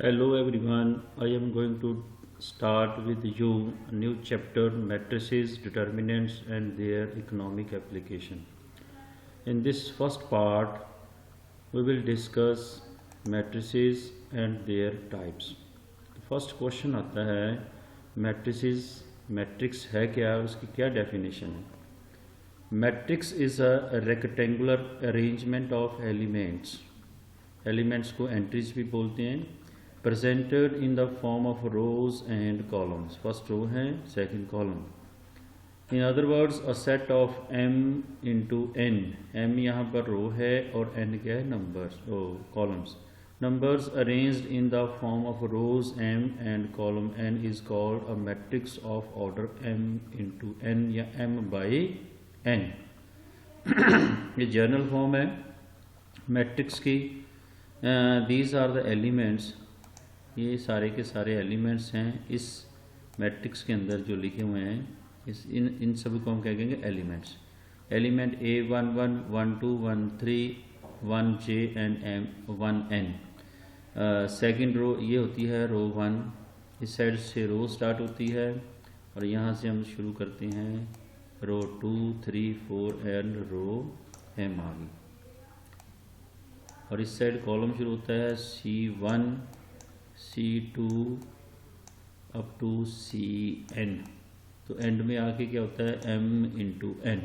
Hello everyone, I am going to start with you a new chapter matrices, determinants and their economic application. In this first part, we will discuss matrices and their types. First question आता है matrices matrix है क्या, उसकी क्या definition है। Matrix is a rectangular arrangement of elements को entries भी बोलते हैं, presented in the form of rows and columns. First row है, second column. In other words, a set of m into n. m यहाँ पर रो है और n क्या है, numbers, columns. Numbers arranged in the form of rows m and column n is called a matrix of order m into n या m by n. ये general form है matrix की. These are the elements. ये सारे के सारे elements हैं इस मैट्रिक्स के अंदर जो लिखे हुए हैं. इन सभी को हम क्या कहेंगे, elements. Element A11, 12, 13, 1J and 1N. Second row ये होती है रो 1. इस साइड से रो स्टार्ट होती है और यहाँ से हम शुरू करते हैं रो 2, 3, 4 एंड रो M आ गई. और इस साइड कॉलम शुरू होता है C1, C2 up to Cn. तो एंड में आके क्या होता है m इंटू n.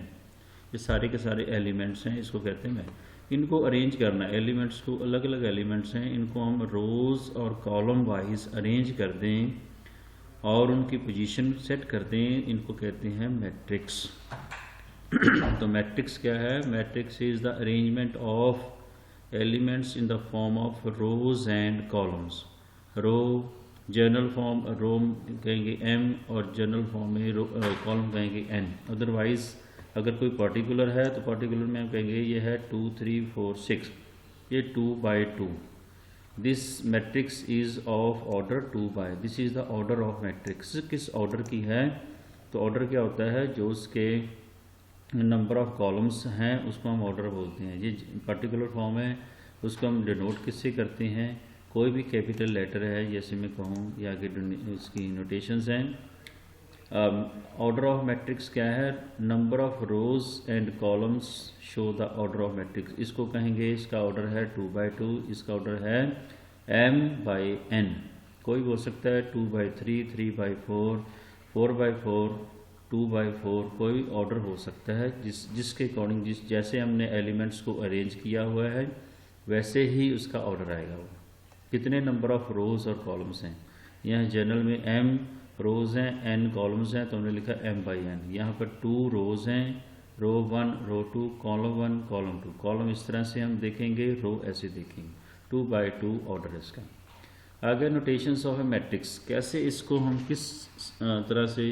ये सारे के सारे एलिमेंट्स हैं, इसको कहते हैं. इनको अरेंज करना है, एलिमेंट्स को अलग अलग एलिमेंट्स हैं, इनको हम रोज़ और कॉलम वाइज अरेंज कर दें और उनकी पोजीशन सेट कर दें, इनको कहते हैं मैट्रिक्स. तो मैट्रिक्स क्या है, matrix is the arrangement of elements in the form of rows and columns. Row general form row कहेंगे m और जनरल फॉर्म में कॉलम कहेंगे n. अदरवाइज अगर कोई पर्टिकुलर है तो पर्टिकुलर में हम कहेंगे ये है 2, 3, 4, 6, ये 2 by 2. This matrix is of order 2 by. This is the order of matrix. किस ऑर्डर की है, तो ऑर्डर क्या होता है, जो उसके नंबर ऑफ कॉलम्स हैं उसको हम ऑर्डर बोलते हैं. ये पर्टिकुलर फॉर्म है, उसको हम डिनोट किससे करते हैं, कोई भी कैपिटल लेटर है जैसे मैं कहूँ या कि इसकी नोटेशंस हैं. ऑर्डर ऑफ मैट्रिक्स क्या है, number of rows and columns show the order of matrix. इसको कहेंगे, इसका ऑर्डर है 2 by 2, इसका ऑर्डर है m by n. कोई बोल सकता है 2 by 3, 3 by 4, 4 by 4, 2 by 4. कोई ऑर्डर हो सकता है जिसके अकॉर्डिंग जैसे हमने एलिमेंट्स को अरेंज किया हुआ है वैसे ही उसका ऑर्डर आएगा. वो कितने नंबर ऑफ रोज़ और कॉलम्स हैं, यहाँ जनरल में m रोज़ हैं, n कॉलम्स हैं, तो हमने लिखा m by n. यहाँ पर 2 रोज़ हैं, रो 1, रो 2, कॉलम 1, कॉलम 2. कॉलम इस तरह से हम देखेंगे, रो ऐसे देखेंगे. 2 by 2 ऑर्डर है इसका. आगे नोटेशंस ऑफ ए मैट्रिक्स, कैसे इसको हम किस तरह से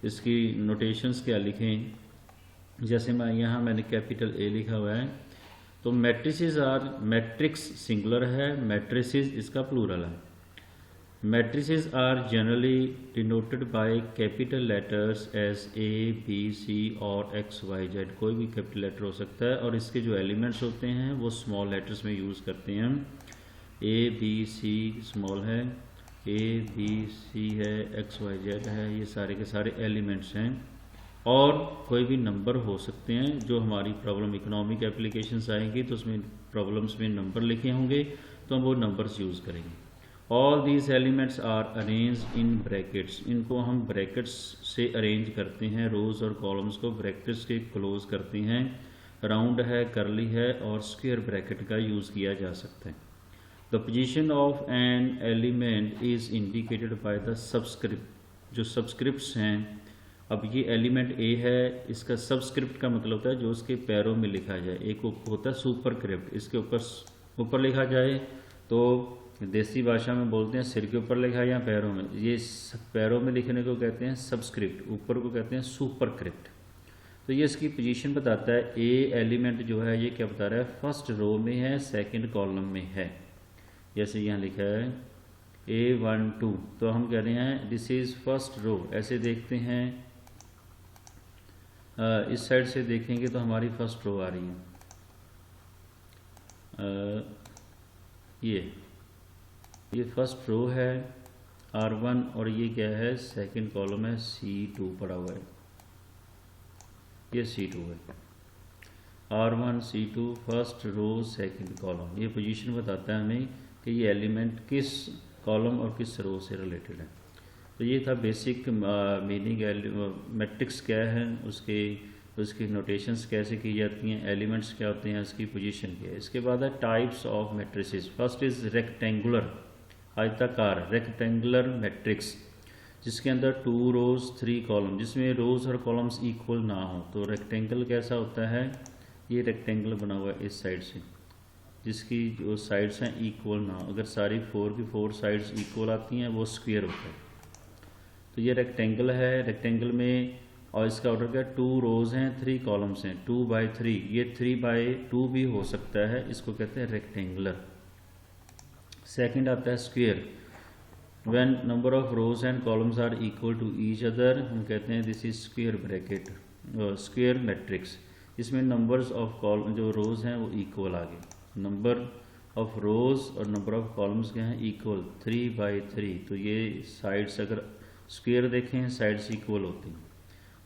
इसकी नोटेशंस क्या लिखें. जैसे मैंने कैपिटल A लिखा हुआ है, तो मैट्रिसेस आर, मैट्रिक्स सिंगुलर है, मैट्रिसेस इसका प्लूरल है. Matrices are generally denoted by capital letters as A, B, C और X, Y, Z. कोई भी कैपिटल लेटर हो सकता है और इसके जो एलिमेंट्स होते हैं वो स्मॉल लेटर्स में यूज़ करते हैं. A, B, C स्मॉल है, A, B, C है, X, Y, Z है, ये सारे के सारे एलिमेंट्स हैं. और कोई भी नंबर हो सकते हैं. जो हमारी प्रॉब्लम इकोनॉमिक एप्लीकेशंस आएंगी तो उसमें प्रॉब्लम्स में नंबर लिखे होंगे तो हम वो नंबर्स यूज़ करेंगे. All these elements are arrange in brackets. इनको हम ब्रैकेट्स से अरेंज करते हैं, रोज़ और कॉलम्स को ब्रैकेट्स के क्लोज करते हैं. राउंड है, करली है और स्क्वायर ब्रैकेट का यूज़ किया जा सकता है. The position of an element is indicated by the subscript. जो सबस्क्रिप्ट्स हैं, अब ये एलिमेंट A है, इसका सबस्क्रिप्ट का मतलब होता है जो उसके पैरों में लिखा जाए. एक होता है सुपरस्क्रिप्ट, इसके ऊपर लिखा जाए तो देसी भाषा में बोलते हैं सिर के ऊपर लिखा है या पैरों में. ये पैरों में लिखने को कहते हैं सबस्क्रिप्ट, ऊपर को कहते हैं सुपरस्क्रिप्ट. तो ये इसकी पोजीशन बताता है. A एलिमेंट जो है ये क्या बता रहा है, फर्स्ट रो में है, सेकंड कॉलम में है. जैसे यहाँ लिखा है A12, तो हम कह रहे हैं दिस इज़ फर्स्ट रो. ऐसे देखते हैं, इस साइड से देखेंगे तो हमारी फर्स्ट रो आ रही है. ये ये फर्स्ट रो है R1 और ये क्या है सेकंड कॉलम है C2 पड़ा हुआ है, ये C2 है। R1 C2 first row second column, ये पोजीशन बताता है हमें कि ये एलिमेंट किस कॉलम और किस रो से रिलेटेड है। तो ये था बेसिक मीनिंग मैट्रिक्स क्या है, उसकी नोटेशंस कैसे की जाती हैं, एलिमेंट्स क्या होते हैं, उसकी पोजीशन क्या है। इसके बाद है types of matrices. First is rectangular, आयताकार रेक्टेंगुलर मैट्रिक्स, जिसके अंदर 2 रोज 3 कॉलम, जिसमें रोज और कॉलम्स इक्वल ना हो। तो रेक्टेंगल कैसा होता है, ये रेक्टेंगल बना हुआ है इस साइड से, जिसकी जो साइड्स हैं इक्वल ना हो। अगर सारी 4 की 4 साइड्स इक्वल आती हैं वो स्क्वायर होता है। तो ये रेक्टेंगल है, रेक्टेंगल में और इसका ऑर्डर क्या, 2 रोज हैं 3 कॉलम्स हैं, 2/3, ये 3/2 भी हो सकता है, इसको कहते हैं रेक्टेंगुलर। सेकंड आता है square, when number of rows and columns are equal to each other, हम कहते हैं this is square bracket, square matrix. इसमें नंबर्स ऑफ कॉलम जो रोज हैं वो इक्वल आ गए, नंबर ऑफ रोज और नंबर ऑफ कॉलम्स क्या हैं इक्वल, 3/3। तो ये साइड्स अगर स्क्वायर देखें साइड्स इक्वल होती हैं,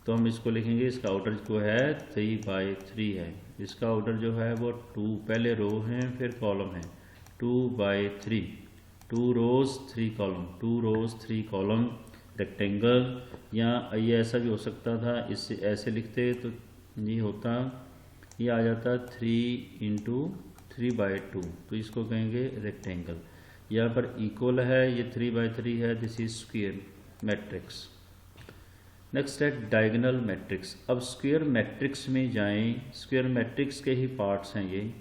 तो हम इसको लिखेंगे, इसका आउटर जो है 3/3 है, इसका आउटर जो है वो 2, पहले रो हैं फिर कॉलम है, 2/3, 2 रोज 3 कॉलम, 2 रोज 3 कॉलम रेक्टेंगल। या ये ऐसा भी हो सकता था, इससे ऐसे लिखते तो ये होता, ये आ जाता 3 × 3/2, तो इसको कहेंगे रेक्टेंगल। यहाँ पर इक्वल है, ये 3/3 है, this is square matrix. Next है डायगोनल मैट्रिक्स। अब स्क्वायर मैट्रिक्स में जाएं, स्क्वायर मैट्रिक्स के ही पार्ट्स हैं ये।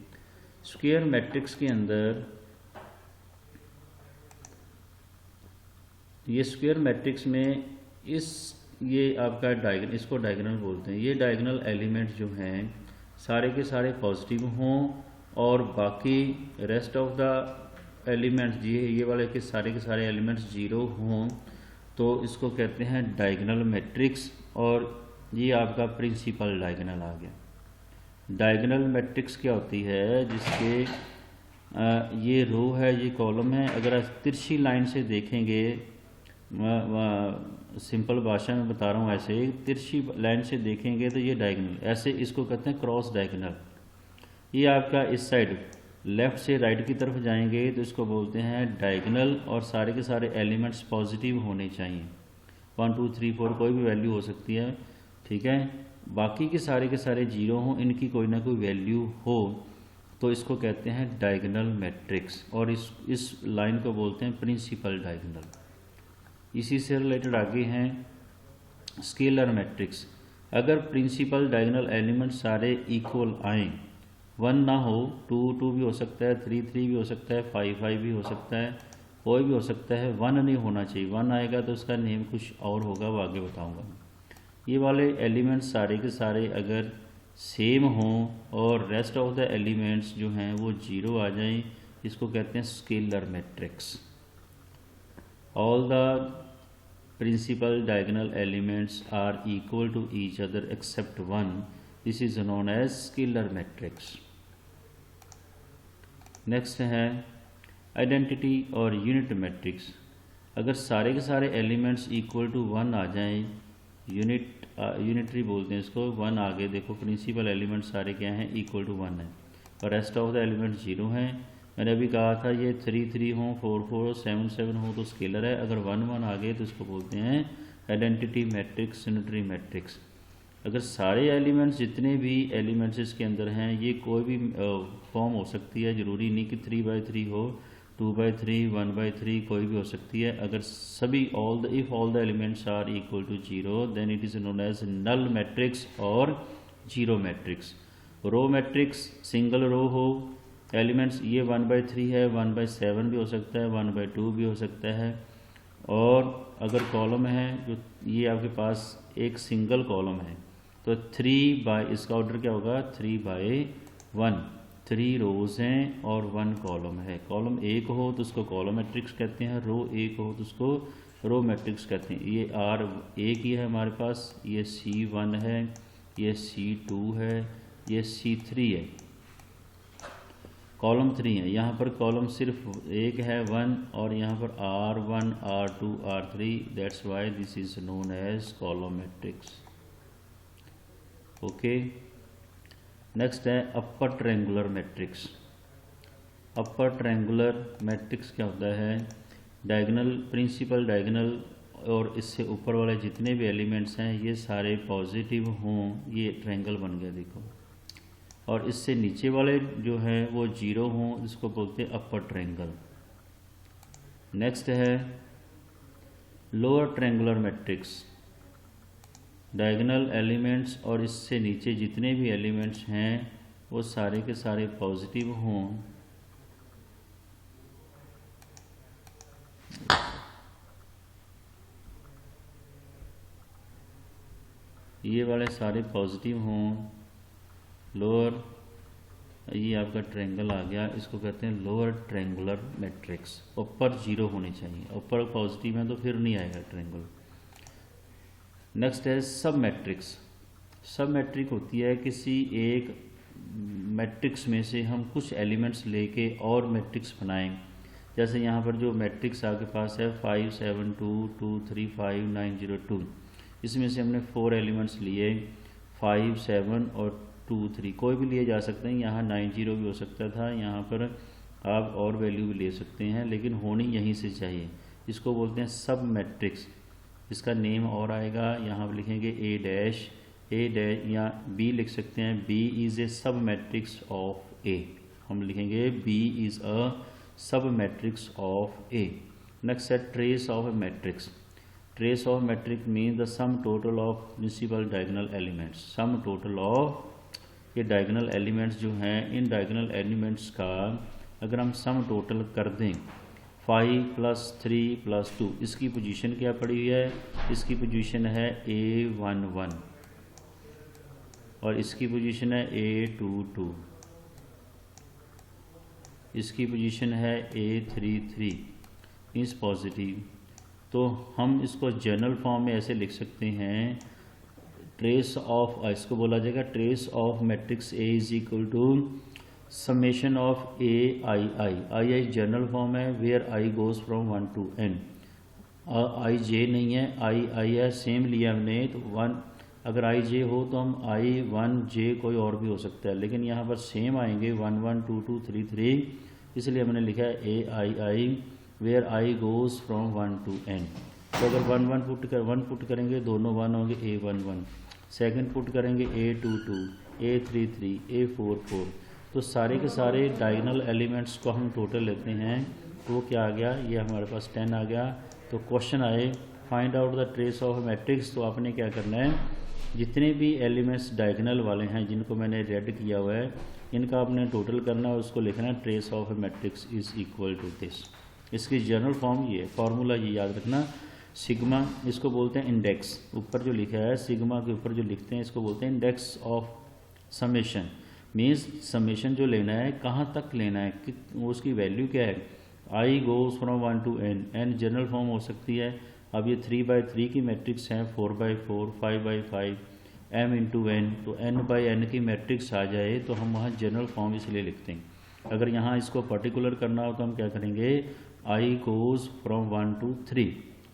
स्क्वायर मैट्रिक्स के अंदर ये स्क्वायर मैट्रिक्स में ये आपका डायगोनल, इसको डायगोनल बोलते हैं। ये डायगोनल एलिमेंट जो हैं सारे के सारे पॉजिटिव हों और बाकी रेस्ट ऑफ द एलिमेंट्स ये वाले के सारे एलिमेंट्स 0 हों, तो इसको कहते हैं डायगोनल मैट्रिक्स। और ये आपका प्रिंसिपल डायगोनल आ गया। डायगोनल मैट्रिक्स क्या होती है, जिसके ये रो है ये कॉलम है, अगर तिरछी लाइन से देखेंगे, सिंपल भाषा में बता रहा हूँ, ऐसे तिरछी लाइन से देखेंगे तो ये डायगोनल, ऐसे इसको कहते हैं क्रॉस डायगोनल। ये आपका इस साइड लेफ़्ट से राइट की तरफ जाएंगे तो इसको बोलते हैं डायगोनल, और सारे के सारे एलिमेंट्स पॉजिटिव होने चाहिए, 1 2 3 4 कोई भी वैल्यू हो सकती है, ठीक है। बाकी के सारे 0 हों, इनकी कोई ना कोई वैल्यू हो, तो इसको कहते हैं डायगोनल मैट्रिक्स, और इस लाइन को बोलते हैं प्रिंसिपल डायगोनल। इसी से रिलेटेड आगे हैं स्केलर मैट्रिक्स। अगर प्रिंसिपल डायगोनल एलिमेंट सारे इक्वल आएँ, 1 ना हो, 2 2 भी हो सकता है, 3 3 भी हो सकता है, 5 5 भी हो सकता है, कोई भी हो सकता है, 1 नहीं होना चाहिए। 1 आएगा तो उसका नेम कुछ और होगा, वो आगे बताऊंगा। ये वाले एलिमेंट्स सारे के सारे अगर सेम हों और रेस्ट ऑफ द एलिमेंट्स जो हैं वो 0 आ जाएं, इसको कहते हैं scalar matrix. All the principal diagonal elements are equal to each other except 1, this is known as scalar matrix. Next है आइडेंटिटी और यूनिट मैट्रिक्स। अगर सारे के सारे एलिमेंट्स इक्वल टू 1 आ जाएं, यूनिटरी बोलते हैं इसको, 1 आगे देखो, प्रिंसिपल एलिमेंट्स सारे क्या हैं इक्वल टू 1 है, और रेस्ट ऑफ द एलिमेंट 0 हैं। मैंने अभी कहा था ये 3 3 हों, 4 4 7 7 हो तो स्केलर है, अगर 1 1 आ गए तो इसको बोलते हैं आइडेंटिटी मैट्रिक्स, यूनिटरी मैट्रिक्स। अगर सारे एलिमेंट्स, जितने भी एलिमेंट्स इसके अंदर हैं, ये कोई भी फॉर्म हो सकती है, ज़रूरी नहीं कि 3/3 हो, 2/3 1/3 कोई भी हो सकती है। अगर सभी if all the elements are equal to 0, then it is known as null matrix और zero matrix. Row matrix, single row हो, एलिमेंट्स ये 1/3 है, 1/7 भी हो सकता है, 1/2 भी हो सकता है। और अगर कॉलम है जो ये आपके पास एक सिंगल कॉलम है, तो 3 इसका ऑर्डर क्या होगा, 3/1, 3 रोज हैं और 1 कॉलम है। कॉलम एक हो तो उसको कॉलम मैट्रिक्स कहते हैं, रो एक हो तो उसको रो मैट्रिक्स कहते हैं। ये R1 ही है हमारे पास, ये C1 है, ये C2 है, ये C3 है। कॉलम 3 है, यहाँ पर कॉलम सिर्फ एक है 1 और यहाँ पर R1 R2 R3, that's why this is known as column matrix. Okay, next है upper triangular matrix. Upper triangular matrix क्या होता है? डायगोनल, प्रिंसिपल डायगोनल और इससे ऊपर वाले जितने भी एलिमेंट्स हैं ये सारे पॉजिटिव हों, ये ट्रायंगल बन गया देखो, और इससे नीचे वाले जो हैं वो जीरो हों, इसको बोलते हैं अपर ट्रायंगल। नेक्स्ट है lower triangular matrix. Diagonal elements और इससे नीचे जितने भी एलिमेंट्स हैं वो सारे के सारे पॉजिटिव हों, ये वाले सारे पॉजिटिव हों। लोअर, ये आपका ट्रायंगल आ गया, इसको कहते हैं लोअर ट्रायंगुलर मैट्रिक्स। ऊपर जीरो होनी चाहिए, ऊपर पॉजिटिव है तो फिर नहीं आएगा ट्रायंगल। नेक्स्ट है सब मैट्रिक्स। सब मैट्रिक होती है किसी एक मैट्रिक्स में से हम कुछ एलिमेंट्स लेके और मैट्रिक्स बनाएं। जैसे यहाँ पर जो मैट्रिक्स आपके पास है 5 7 2 2 3 5 9 0 2, इसमें से हमने 4 एलिमेंट्स लिए, 5 7 और 2 3, कोई भी लिए जा सकते हैं। यहाँ 9 0 भी हो सकता था, यहाँ पर आप और वैल्यू भी ले सकते हैं, लेकिन होनी यहीं से चाहिए। इसको बोलते हैं सब मैट्रिक्स। इसका नेम और आएगा, यहाँ पर लिखेंगे ए डैश या बी लिख सकते हैं। बी इज़ ए सब मैट्रिक्स ऑफ ए, हम लिखेंगे B is a sub matrix of A. Next है trace of a matrix. Trace of matrix mean the sum total of principal diagonal elements. Sum total of ये diagonal elements जो हैं, इन diagonal elements का अगर हम sum total कर दें 5 + 3 + 2, इसकी पोजीशन क्या पड़ी हुई है? इसकी पोजीशन है A11 और इसकी पोजीशन है A22, इसकी पोजीशन है A33, मीन्स पॉजिटिव। तो हम इसको जनरल फॉर्म में ऐसे लिख सकते हैं, ट्रेस ऑफ, इसको बोला जाएगा trace of matrix A is equal to summation of A I general form है, where I goes from 1 to n। I J नहीं है, आई है, सेम लिया हमने, तो 1 अगर आई जे हो तो हम आई 1 जे कोई और भी हो सकता है, लेकिन यहाँ पर सेम आएंगे 1 1 2 2 3 3, इसलिए हमने लिखा है A I where I goes from 1 to n। तो अगर 1 पुट करेंगे दोनों 1 होंगे, A11, सेकंड पुट करेंगे A22, A33, A44। तो सारे के सारे डायगोनल एलिमेंट्स को हम टोटल लेते हैं, तो वो क्या आ गया? ये हमारे पास 10 आ गया। तो क्वेश्चन आए find out the trace of matrix, तो आपने क्या करना है, जितने भी एलिमेंट्स डायगोनल वाले हैं जिनको मैंने रेड किया हुआ है, इनका आपने टोटल करना है, उसको लिखना है trace of matrix is equal to this. इसकी जनरल फॉर्म ये फार्मूला ये याद रखना, सिग्मा, इसको बोलते हैं इंडेक्स, ऊपर जो लिखा है सिग्मा के ऊपर जो लिखते हैं इसको बोलते हैं index of summation. Means summation जो लेना है कहाँ तक लेना है, कि उसकी वैल्यू क्या है। I goes from 1 to n, n general form हो सकती है। अब ये 3/3 की मैट्रिक्स है, 4/4, 5/5, m × n, तो n/n की मैट्रिक्स आ जाए तो हम वहाँ जनरल फॉर्म इसलिए लिखते हैं। अगर यहाँ इसको पर्टिकुलर करना हो तो हम क्या करेंगे, आई गोज फ्रॉम 1 to 3,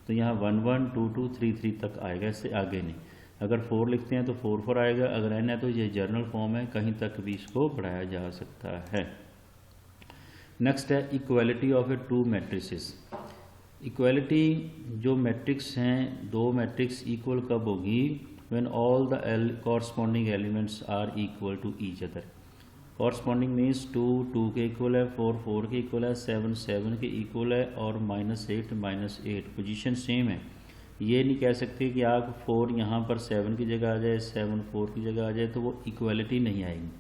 तो यहाँ 1 1 2 2 3 3 तक आएगा, इससे आगे नहीं। अगर 4 लिखते हैं तो 4 4 आएगा, अगर n है तो ये जनरल फॉर्म है, कहीं तक भी इसको बढ़ाया जा सकता है। नेक्स्ट है equality of a two matrices. Equality जो मैट्रिक्स हैं, दो मैट्रिक्स इक्वल कब होगी, when all the corresponding elements are equal to each other. Corresponding means 2 2 के इक्वल है, 4 4 के इक्वल है, 7 7 के इक्वल है और -8 -8 पोजीशन सेम है। ये नहीं कह सकते कि आप 4 यहाँ पर 7 की जगह आ जाए, 7 4 की जगह आ जाए, तो वो इक्वालिटी नहीं आएगी।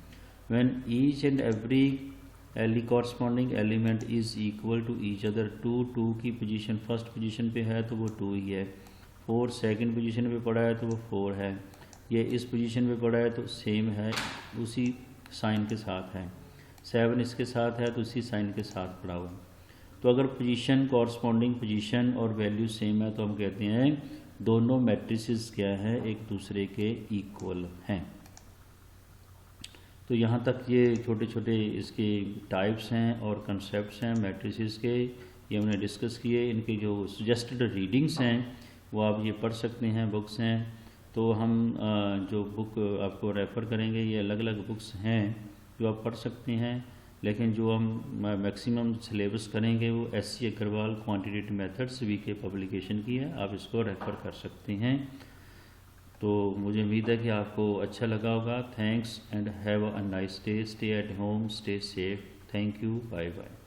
When each and every corresponding element is equal to each other. 2 2 की पोजीशन फर्स्ट पोजीशन पे है तो वो 2 ही है, 4 सेकंड पोजीशन पे पड़ा है तो वो 4 है, ये इस पोजीशन पे पड़ा है तो सेम है, उसी साइन के साथ है, 7 इसके साथ है तो उसी साइन के साथ पड़ा हुआ। तो अगर पोजीशन कॉरस्पॉन्डिंग पोजीशन और वैल्यू सेम है तो हम कहते हैं दोनों मैट्रिसेस क्या है, एक दूसरे के इक्वल हैं। तो यहाँ तक ये छोटे छोटे इसके टाइप्स हैं और कंसेप्ट्स हैं मैट्रिसेस के, ये हमने डिस्कस किए। इनके जो सजेस्टेड रीडिंग्स हैं वो आप ये पढ़ सकते हैं, बुक्स हैं। तो हम जो बुक आपको रेफ़र करेंगे ये अलग अलग बुक्स हैं जो आप पढ़ सकते हैं, लेकिन जो हम मैक्सिमम सिलेबस करेंगे वो SC Agarwal quantitative methods VK publication की है, आप इसको रेफ़र कर सकते हैं। तो मुझे उम्मीद है कि आपको अच्छा लगा होगा। Thanks and have a nice day. Stay at home, stay safe. Thank you, bye bye.